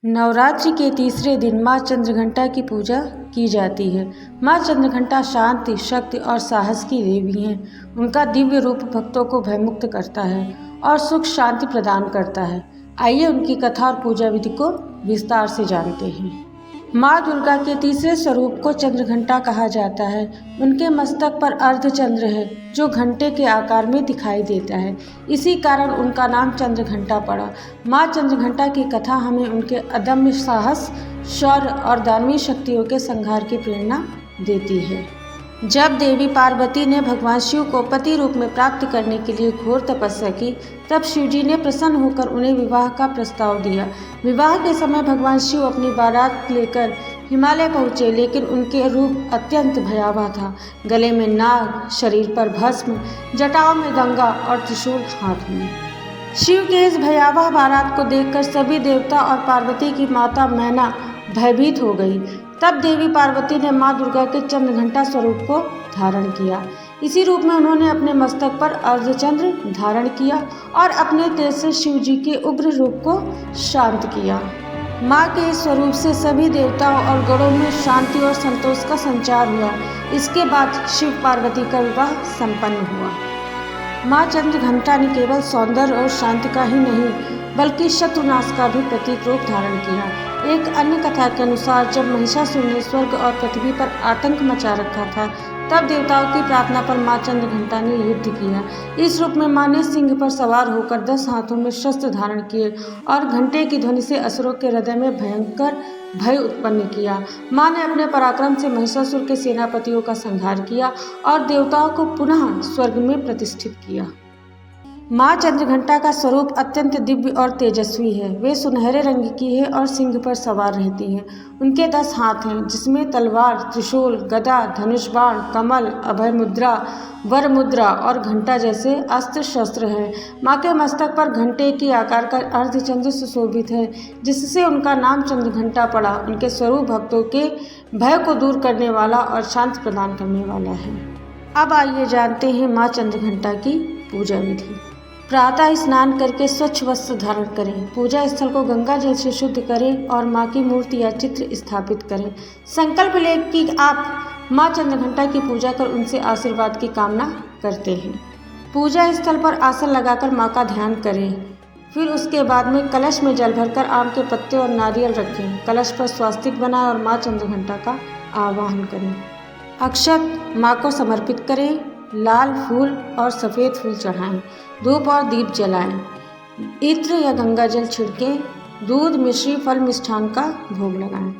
नवरात्रि के तीसरे दिन माँ चंद्रघंटा की पूजा की जाती है। माँ चंद्रघंटा शांति, शक्ति और साहस की देवी हैं। उनका दिव्य रूप भक्तों को भयमुक्त करता है और सुख शांति प्रदान करता है। आइए उनकी कथा और पूजा विधि को विस्तार से जानते हैं। माँ दुर्गा के तीसरे स्वरूप को चंद्रघंटा कहा जाता है। उनके मस्तक पर अर्धचंद्र है जो घंटे के आकार में दिखाई देता है। इसी कारण उनका नाम चंद्रघंटा पड़ा। माँ चंद्रघंटा की कथा हमें उनके अदम्य साहस, शौर्य और दानवीय शक्तियों के संहार की प्रेरणा देती है। जब देवी पार्वती ने भगवान शिव को पति रूप में प्राप्त करने के लिए घोर तपस्या की, तब शिवजी ने प्रसन्न होकर उन्हें विवाह का प्रस्ताव दिया। विवाह के समय भगवान शिव अपनी बारात लेकर हिमालय पहुँचे, लेकिन उनके रूप अत्यंत भयावह था। गले में नाग, शरीर पर भस्म, जटाओं में गंगा और त्रिशूल हाथ में। शिव के इस भयावह बारात को देखकर सभी देवता और पार्वती की माता मैना भयभीत हो गई। तब देवी पार्वती ने माँ दुर्गा के चंद्रघंटा स्वरूप को धारण किया। इसी रूप में उन्होंने अपने मस्तक पर अर्धचंद्र धारण किया और अपने तेज से शिव जी के उग्र रूप को शांत किया। माँ के इस स्वरूप से सभी देवताओं और गणों में शांति और संतोष का संचार हुआ। इसके बाद शिव पार्वती का विवाह संपन्न हुआ। माँ चंद्रघंटा ने केवल सौंदर्य और शांति का ही नहीं, बल्कि शत्रुनाश का भी प्रतीक रूप धारण किया। एक अन्य कथा के अनुसार जब महिषासुर ने स्वर्ग और पृथ्वी पर आतंक मचा रखा था, तब देवताओं की प्रार्थना पर माँ चंद्रघंटा ने युद्ध किया। इस रूप में माँ ने सिंह पर सवार होकर 10 हाथों में शस्त्र धारण किए और घंटे की ध्वनि से असुरों के हृदय में भयंकर भय उत्पन्न किया। माँ ने अपने पराक्रम से महिषासुर के सेनापतियों का संहार किया और देवताओं को पुनः स्वर्ग में प्रतिष्ठित किया। माँ चंद्रघंटा का स्वरूप अत्यंत दिव्य और तेजस्वी है। वे सुनहरे रंग की है और सिंह पर सवार रहती हैं। उनके 10 हाथ हैं, जिसमें तलवार, त्रिशूल, गदा, धनुष बाण, कमल, अभय मुद्रा, वर मुद्रा और घंटा जैसे अस्त्र शस्त्र हैं। माँ के मस्तक पर घंटे के आकार का अर्धचंद्र सुशोभित है, जिससे उनका नाम चंद्रघंटा पड़ा। उनके स्वरूप भक्तों के भय को दूर करने वाला और शांति प्रदान करने वाला है। अब आइए जानते हैं माँ चंद्रघंटा की पूजा विधि। प्रातः स्नान करके स्वच्छ वस्त्र धारण करें। पूजा स्थल को गंगा जल से शुद्ध करें और माँ की मूर्ति या चित्र स्थापित करें। संकल्प लें कि आप माँ चंद्रघंटा की पूजा कर उनसे आशीर्वाद की कामना करते हैं। पूजा स्थल पर आसन लगाकर माँ का ध्यान करें। फिर उसके बाद में कलश में जल भरकर आम के पत्ते और नारियल रखें। कलश पर स्वास्तिक बनाएं और माँ चंद्रघंटा का आवाहन करें। अक्षत माँ को समर्पित करें। लाल फूल और सफ़ेद फूल चढ़ाएं। धूप और दीप जलाएं। इत्र या गंगा जल छिड़कें। दूध, मिश्री, फल, मिष्ठान का भोग लगाएं।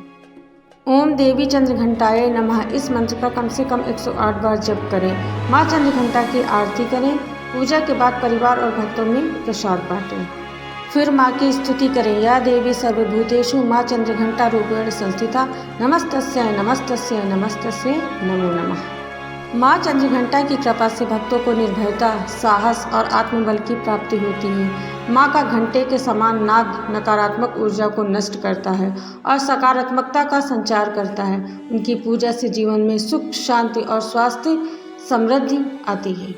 ओम देवी चंद्रघंटाय नमः इस मंत्र का कम से कम 108 बार जप करें। माँ चंद्रघंटा की आरती करें। पूजा के बाद परिवार और भक्तों में प्रसाद बांटें। फिर माँ की स्तुति करें। या देवी सर्वभूतेषु माँ चंद्रघंटा रूपेण संस्थिता नमस्तस्यै नमस्तस्यै नमस्तस्यै नमो नमः। माँ चंद्रघंटा की कृपा से भक्तों को निर्भयता, साहस और आत्मबल की प्राप्ति होती है। माँ का घंटे के समान नाद नकारात्मक ऊर्जा को नष्ट करता है और सकारात्मकता का संचार करता है। उनकी पूजा से जीवन में सुख, शांति और स्वास्थ्य समृद्धि आती है।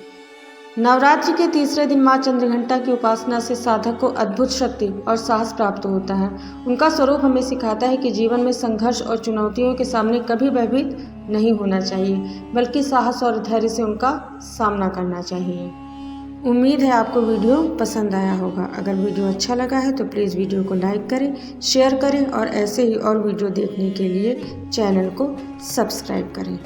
नवरात्रि के तीसरे दिन माँ चंद्रघंटा की उपासना से साधक को अद्भुत शक्ति और साहस प्राप्त होता है। उनका स्वरूप हमें सिखाता है कि जीवन में संघर्ष और चुनौतियों के सामने कभी भयभीत नहीं होना चाहिए, बल्कि साहस और धैर्य से उनका सामना करना चाहिए। उम्मीद है आपको वीडियो पसंद आया होगा। अगर वीडियो अच्छा लगा है तो प्लीज़ वीडियो को लाइक करें, शेयर करें और ऐसे ही और वीडियो देखने के लिए चैनल को सब्सक्राइब करें।